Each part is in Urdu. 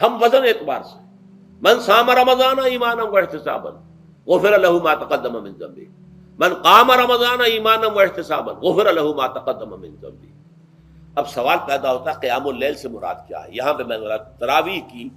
ہم وزن اعتبار سے من صام رمضان ایمانا واحتسابا غفر له ما تقدم من ذنبه، من قام رمضان ایمانا واحتسابا غفر له ما تقدم من ذنبه۔ اب سوال پیدا ہوتا ہے قیام اللیل سے مراد کیا ہے؟ یہاں پہ میں تراویح کی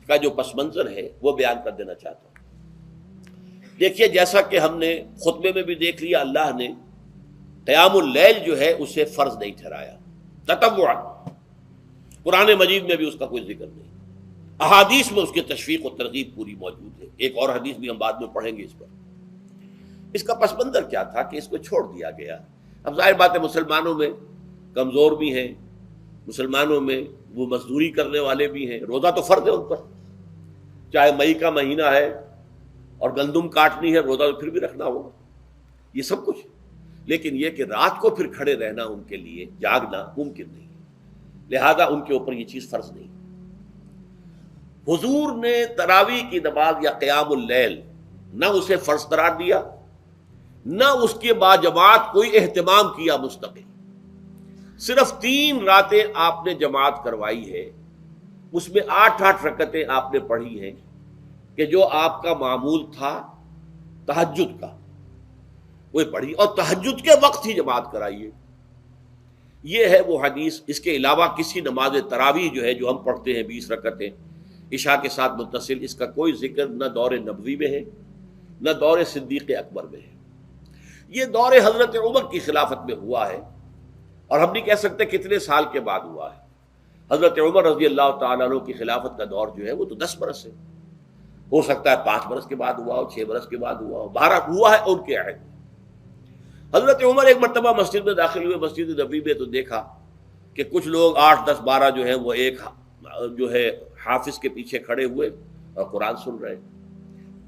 کا جو پس منظر ہے وہ بیان کر دینا چاہتا ہوں۔ دیکھیے جیسا کہ ہم نے خطبے میں بھی دیکھ لیا، اللہ نے قیام اللیل جو ہے اسے فرض نہیں ٹھہرایا، تطوعا۔ قرآن مجید میں بھی اس کا کوئی ذکر نہیں، احادیث میں اس کی تشویق و ترغیب پوری موجود ہے۔ ایک اور حدیث بھی ہم بعد میں پڑھیں گے اس پر۔ اس کا پس منظر کیا تھا کہ اس کو چھوڑ دیا گیا۔ اب ظاہر بات ہے مسلمانوں میں کمزور بھی ہیں، مسلمانوں میں وہ مزدوری کرنے والے بھی ہیں، روزہ تو فرض ہے ان پر، چاہے مئی کا مہینہ ہے اور گندم کاٹنی ہے، روزہ تو پھر بھی رکھنا ہوگا، یہ سب کچھ۔ لیکن یہ کہ رات کو پھر کھڑے رہنا ان کے لیے، جاگنا ممکن نہیں، لہذا ان کے اوپر یہ چیز فرض نہیں۔ حضور نے تراویح کی نماز یا قیام اللیل نہ اسے فرض قرار دیا، نہ اس کے بعد جماعت کوئی اہتمام کیا مستقل۔ صرف 3 راتیں آپ نے جماعت کروائی ہے، اس میں 8 رکعتیں آپ نے پڑھی ہیں کہ جو آپ کا معمول تھا تہجد کا وہ پڑھی، اور تہجد کے وقت ہی جماعت کرائیے۔ یہ ہے وہ حدیث۔ اس کے علاوہ کسی نماز تراویح جو ہے جو ہم پڑھتے ہیں 20 رکعتیں عشاء کے ساتھ متصل، اس کا کوئی ذکر نہ دور نبوی میں ہے نہ دور صدیق اکبر میں ہے۔ یہ دور حضرت عمر کی خلافت میں ہوا ہے، اور ہم نہیں کہہ سکتے کتنے سال کے بعد ہوا ہے۔ حضرت عمر رضی اللہ تعالیٰ عنہ کی خلافت کا دور جو ہے وہ تو 10 برس ہے، ہو سکتا ہے 5 برس کے بعد ہوا ہو، 6 برس کے بعد ہوا ہو، 12 ہوا ہے ان کے عہد میں۔ حضرت عمر ایک مرتبہ مسجد میں داخل ہوئے، مسجد نبوی میں، تو دیکھا کہ کچھ لوگ 8 10 12 جو ہیں وہ ایک جو ہے حافظ کے پیچھے کھڑے ہوئے اور قرآن سن رہے ہیں،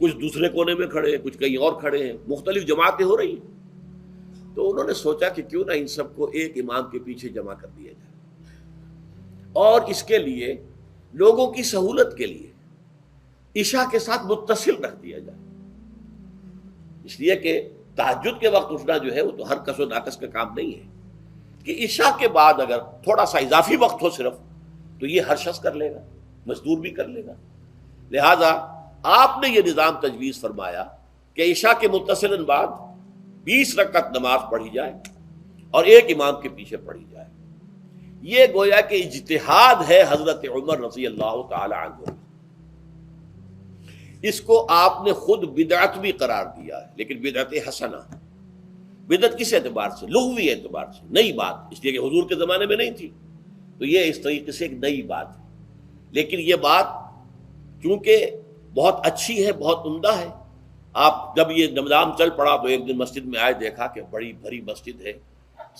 کچھ دوسرے کونے میں کھڑے ہیں، کچھ کہیں اور کھڑے ہیں، مختلف جماعتیں ہو رہی ہیں۔ تو انہوں نے سوچا کہ کیوں نہ ان سب کو ایک امام کے پیچھے جمع کر دیا جائے، اور اس کے لیے لوگوں کی سہولت کے لیے عشاء کے ساتھ متصل رکھ دیا جائے، اس لیے کہ تہجد کے وقت اٹھنا جو ہے وہ تو ہر کس و ناقص کا کام نہیں ہے، کہ عشاء کے بعد اگر تھوڑا سا اضافی وقت ہو صرف، تو یہ ہر شخص کر لے گا، مزدور بھی کر لے گا۔ لہذا آپ نے یہ نظام تجویز فرمایا کہ عشاء کے متصلاً بعد 20 رکعت نماز پڑھی جائے اور ایک امام کے پیچھے پڑھی جائے۔ یہ گویا کہ اجتہاد ہے حضرت عمر رضی اللہ تعالی عنہ، اس کو آپ نے خود بدعت بھی قرار دیا ہے، لیکن بدعت حسنہ۔ بدعت کس اعتبار سے؟ لغوی اعتبار سے، نئی بات، اس لیے کہ حضور کے زمانے میں نہیں تھی، تو یہ اس طریقے سے ایک نئی بات ہے۔ لیکن یہ بات چونکہ بہت اچھی ہے، بہت عمدہ ہے۔ آپ جب یہ نظام چل پڑا تو ایک دن مسجد میں آئے، دیکھا کہ بڑی بھری مسجد ہے،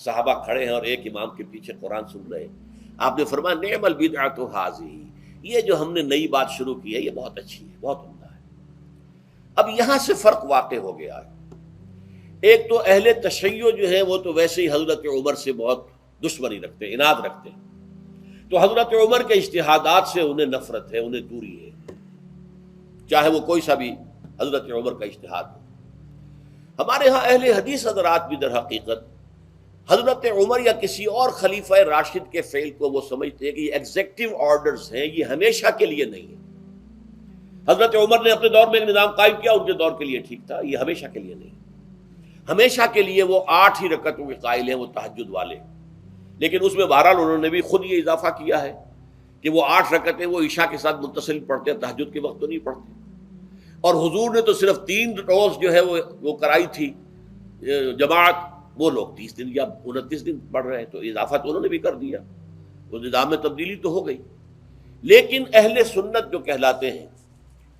صحابہ کھڑے ہیں اور ایک امام کے پیچھے قرآن سن رہے ہیں۔ آپ نے فرمایا نعم البدعۃ ھذہ، یہ جو ہم نے نئی بات شروع کی ہے یہ بہت اچھی ہے، بہت عمدہ ہے۔ اب یہاں سے فرق واقع ہو گیا ہے۔ ایک تو اہل تشیع جو ہے وہ تو ویسے ہی حضرت عمر سے بہت دشمنی رکھتے ہیں، عناد رکھتے ہیں، تو حضرت عمر کے اجتہادات سے انہیں نفرت ہے، انہیں دوری ہے، چاہے وہ کوئی سا بھی حضرت عمر کا اجتہاد ہو۔ ہمارے ہاں اہل حدیث حضرات بھی در حقیقت حضرت عمر یا کسی اور خلیفہ راشد کے فعل کو وہ سمجھتے ہیں کہ یہ ایگزیکٹو آرڈرز ہیں، یہ ہمیشہ کے لیے نہیں ہے۔ حضرت عمر نے اپنے دور میں ایک نظام قائم کیا، ان کے دور کے لیے ٹھیک تھا، یہ ہمیشہ کے لیے نہیں۔ ہمیشہ کے لیے وہ 8 ہی رکعتوں کے قائل ہیں، وہ تہجد والے، لیکن اس میں بہرحال انہوں نے بھی خود یہ اضافہ کیا ہے کہ وہ 8 رکعتیں وہ عشاء کے ساتھ متصل پڑھتے ہیں، تہجد کے وقت تو نہیں پڑھتے۔ اور حضور نے تو صرف 3 روز جو ہے وہ کرائی تھی جماعت، وہ لوگ 30 دن یا 29 دن پڑھ رہے ہیں، تو اضافہ تو انہوں نے بھی کر دیا، وہ نظام میں تبدیلی تو ہو گئی۔ لیکن اہل سنت جو کہلاتے ہیں،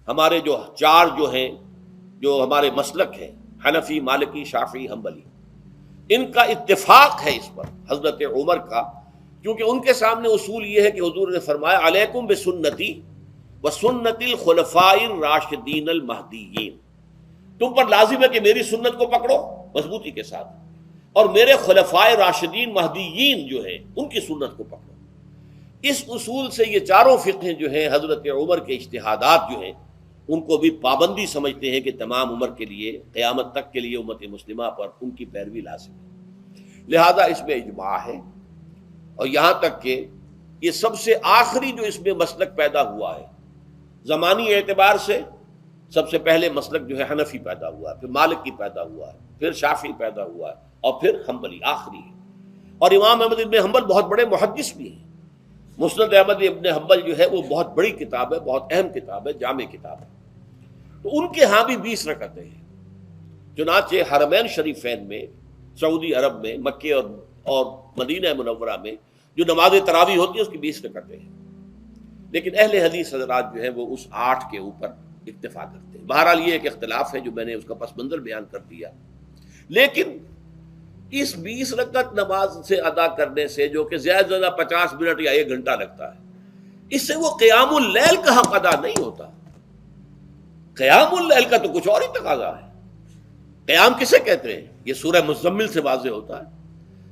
ہمارے جو 4 جو ہیں، جو ہمارے مسلک ہیں، حنفی، مالکی، شافعی، حنبلی، ان کا اتفاق ہے اس پر حضرت عمر کا، کیونکہ ان کے سامنے اصول یہ ہے کہ حضور نے فرمایا علیکم بسنتی وسنت الخلفاء الراشدین المہدیین، تم پر لازم ہے کہ میری سنت کو پکڑو مضبوطی کے ساتھ، اور میرے خلفاء راشدین مہدیین جو ہیں ان کی سنت کو پکڑو۔ اس اصول سے یہ چاروں فقہیں جو ہیں حضرت عمر کے اجتہادات جو ہیں ان کو بھی پابندی سمجھتے ہیں کہ تمام عمر کے لیے قیامت تک کے لیے امت مسلمہ پر ان کی پیروی لازم ہے، لہذا اس میں اجماع ہے۔ اور یہاں تک کہ یہ سب سے آخری جو اس میں مسلک پیدا ہوا ہے زمانی اعتبار سے، سب سے پہلے مسلک جو ہے حنفی پیدا ہوا ہے، پھر مالک کی پیدا ہوا ہے، پھر شافعی پیدا ہوا ہے، اور پھر حنبلی آخری ہے۔ اور امام احمد ابن حنبل بہت بڑے محدث بھی ہیں۔ مسند احمد ابن حنبل جو ہے وہ بہت بڑی کتاب ہے، بہت اہم کتاب ہے، جامع کتاب ہے۔ تو ان کے ہاں بھی 20 رکعتیں ہیں۔ چنانچہ حرمین شریفین میں، سعودی عرب میں، مکے اور مدینہ منورہ میں جو نماز تراویح ہوتی ہے اس کی 20 رکعتیں ہیں، لیکن اہل حدیث حضرات جو ہیں وہ اس 8 کے اوپر اکتفا کرتے ہیں۔ بہرحال یہ ایک اختلاف ہے جو میں نے اس کا پس منظر بیان کر دیا، لیکن اس 20 رکعت نماز سے ادا کرنے سے، جو کہ زیادہ سے زیادہ 50 منٹ یا 1 گھنٹہ لگتا ہے، اس سے وہ قیام اللیل کا حق ادا نہیں ہوتا۔ قیام اللیل کا تو کچھ اور ہی تقاضا ہے۔ قیام کسے کہتے ہیں؟ یہ سورہ مزمل سے واضح ہوتا ہے،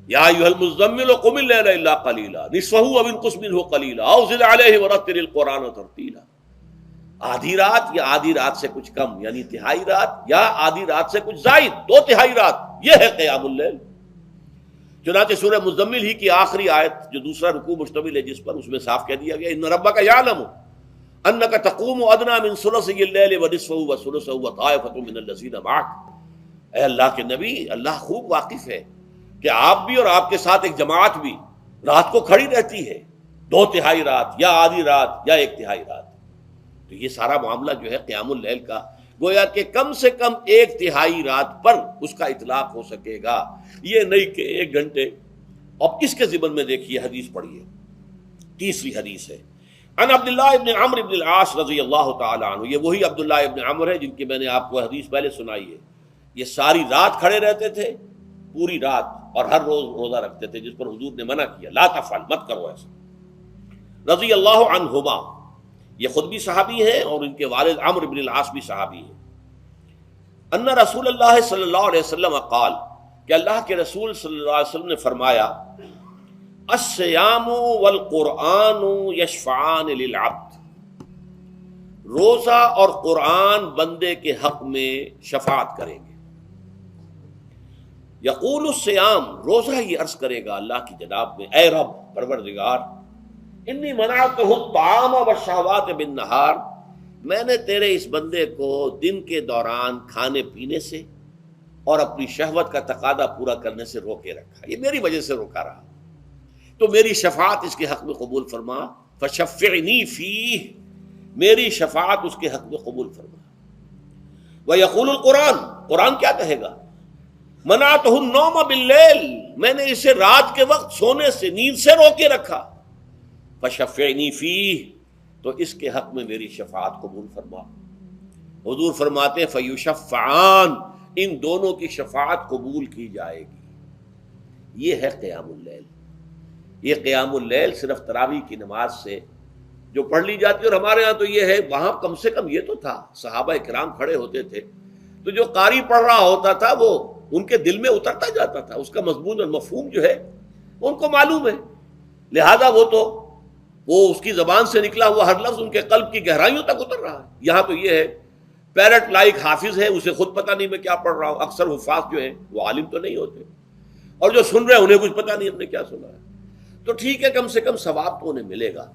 یا ایھا المزمل قم اللیل الا قلیلا نصفہ او انقص منہ قلیلا او زد علیہ ورتل القرآن ترتیلا۔ آدھی رات یا آدھی رات سے کچھ کم، یعنی تہائی رات، یا آدھی رات سے کچھ زائد، 2/3 رات، یہ ہے قیام اللیل۔ چنانچہ سورہ مزمل ہی کی آخری آیت جو دوسرا رکوع مشتمل ہے جس پر، اس میں صاف کہہ دیا گیا ان ربک یعلم انک تقوم ادنی من ثلثی اللیل ونصفہ وثلثہ وطائفۃ من الذین معک۔ اے اللہ کے نبی، اللہ خوب واقف ہے کہ آپ بھی اور آپ کے ساتھ ایک جماعت بھی رات کو کھڑی رہتی ہے، 2/3 رات یا آدھی رات یا 1/3 رات۔ تو یہ سارا معاملہ جو ہے قیام اللیل کا، گویا کہ کم سے کم 1/3 رات پر اس کا اطلاق ہو سکے گا، یہ نہیں کہ 1 گھنٹے۔ اب اس کے ضمن میں دیکھیے حدیث پڑھیے، تیسری حدیث ہے ان عبداللہ ابن عمرو ابن العاص رضی اللہ تعالی عنہ۔ یہ وہی عبداللہ ابن عمرو ہے جن کی میں نے آپ کو حدیث پہلے سنائی ہے۔ یہ ساری رات کھڑے رہتے تھے، پوری رات، اور ہر روز روزہ رکھتے تھے، جس پر حضور نے منع کیا، لا تفعل، مت کرو ایسا۔ رضی اللہ عنہما، یہ خود بھی صحابی ہیں اور ان کے والد عمرو بن العاص بھی صحابی ہیں۔ ان رسول اللہ صلی اللہ علیہ وسلم قال، کہ اللہ کے رسول صلی اللہ علیہ وسلم نے فرمایا، الصیام والقرآن یشفعان للعبد، روزہ اور قرآن بندے کے حق میں شفاعت کریں گے۔ یقول الصیام، روزہ یہ عرض کرے گا اللہ کی جناب میں، اے رب پروردگار، انی منعتہ الطعام والشہوات بالنہار، میں نے تیرے اس بندے کو دن کے دوران کھانے پینے سے اور اپنی شہوت کا تقاضا پورا کرنے سے روکے رکھا، یہ میری وجہ سے روکا رہا، تو میری شفاعت اس کے حق میں قبول فرما، فشفعنی فیہ، میری شفاعت اس کے حق میں قبول فرما۔ ویقول القرآن، قرآن کیا کہے گا؟ منعتہ النوم باللیل، میں نے اسے رات کے وقت سونے سے، نیند سے روکے رکھا، فشفعنی فیہ، تو اس کے حق میں میری شفاعت قبول فرما۔ حضور فرماتے ہیں فیشفعان، ان دونوں کی شفاعت قبول کی جائے گی۔ یہ ہے قیام اللیل۔ یہ قیام اللیل صرف تراویح کی نماز سے جو پڑھ لی جاتی ہے، اور ہمارے ہاں تو یہ ہے، وہاں کم سے کم یہ تو تھا، صحابہ کرام کھڑے ہوتے تھے تو جو قاری پڑھ رہا ہوتا تھا وہ ان کے دل میں اترتا جاتا تھا، اس کا مضمون اور مفہوم جو ہے ان کو معلوم ہے، لہذا وہ اس کی زبان سے نکلا ہوا ہر لفظ ان کے قلب کی گہرائیوں تک اتر رہا ہے۔ یہاں تو یہ ہے پیرٹ لائک حافظ ہے، اسے خود پتہ نہیں میں کیا پڑھ رہا ہوں، اکثر حفاظ جو ہیں وہ عالم تو نہیں ہوتے، اور جو سن رہے ہیں انہیں کچھ پتہ نہیں ہم نے کیا سنا ہے۔ تو ٹھیک ہے، کم سے کم ثواب تو انہیں ملے گا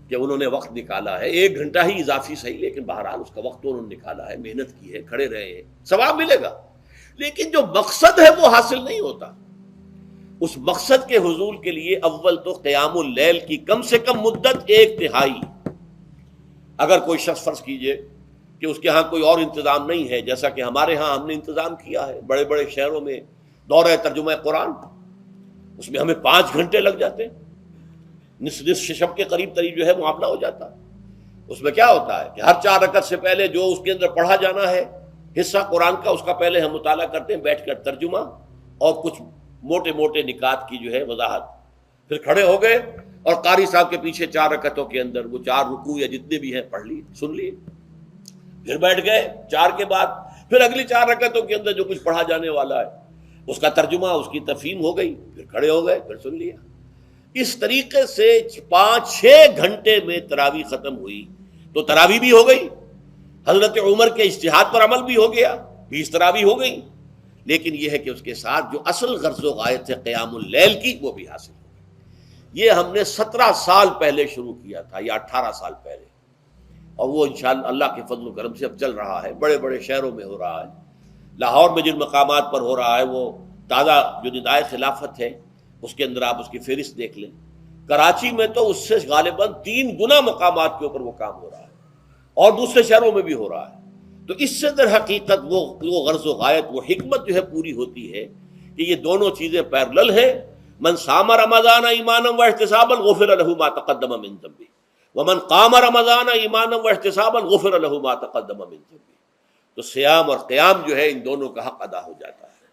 کہ انہوں نے وقت نکالا ہے، 1 گھنٹہ ہی اضافی صحیح، لیکن بہرحال اس کا وقت تو انہوں نے نکالا ہے، محنت کی ہے، کھڑے رہے ہیں، ثواب ملے گا۔ لیکن جو مقصد ہے وہ حاصل نہیں ہوتا۔ اس مقصد کے حصول کے لیے اول تو قیام اللیل کی کم سے کم مدت 1/3۔ اگر کوئی شخص فرض کیجئے کہ اس کے ہاں کوئی اور انتظام نہیں ہے، جیسا کہ ہمارے ہاں ہم نے انتظام کیا ہے، بڑے بڑے شہروں میں دورہ ترجمہ قرآن، اس میں ہمیں 5 گھنٹے لگ جاتے ہیں، نصف شب کے قریب جو ہے معاملہ ہو جاتا ہے۔ اس میں کیا ہوتا ہے کہ ہر 4 رکعت سے پہلے جو اس کے اندر پڑھا جانا ہے حصہ قرآن کا، اس کا پہلے ہم مطالعہ کرتے ہیں بیٹھ کر، ترجمہ اور کچھ موٹے موٹے نکات کی جو ہے وضاحت، پھر کھڑے ہو گئے اور قاری صاحب کے پیچھے 4 رکعتوں کے اندر وہ 4 رکوع یا جتنے بھی ہیں پڑھ لیے، سن لیے، پھر بیٹھ گئے 4 کے بعد پھر اگلی 4 رکعتوں کے اندر جو کچھ پڑھا جانے والا ہے اس کا ترجمہ، اس کی تفہیم ہو گئی، پھر کھڑے ہو گئے، پھر سن لیا۔ اس طریقے سے 5-6 گھنٹے میں تراویح ختم ہوئی، تو تراویح بھی ہو گئی، حضرت عمر کے اجتہاد پر عمل بھی ہو گیا، 20 تراویح ہو گئی، لیکن یہ ہے کہ اس کے ساتھ جو اصل غرض و غایت ہے قیام اللیل کی وہ بھی حاصل ہو گئی۔ یہ ہم نے 17 سال پہلے شروع کیا تھا یا 18 سال پہلے، اور وہ انشاءاللہ اللہ کے فضل و کرم سے اب چل رہا ہے، بڑے بڑے شہروں میں ہو رہا ہے۔ لاہور میں جن مقامات پر ہو رہا ہے وہ تازہ جو ندائے خلافت ہے اس کے اندر آپ اس کی فہرست دیکھ لیں۔ کراچی میں تو اس سے غالباً 3 گنا مقامات کے اوپر وہ کام ہو رہا ہے، اور دوسرے شہروں میں بھی ہو رہا ہے۔ تو اس سے در حقیقت وہ غرض و غایت، وہ حکمت جو ہے پوری ہوتی ہے کہ یہ دونوں چیزیں پیرلل ہیں۔ من صام رمضان ایمانا واحتسابا غفر له ما تقدم من ذنبه ومن قام رمضان ایمانا واحتسابا غفر له ما تقدم من ذنبه۔ تو صیام اور قیام جو ہے ان دونوں کا حق ادا ہو جاتا ہے۔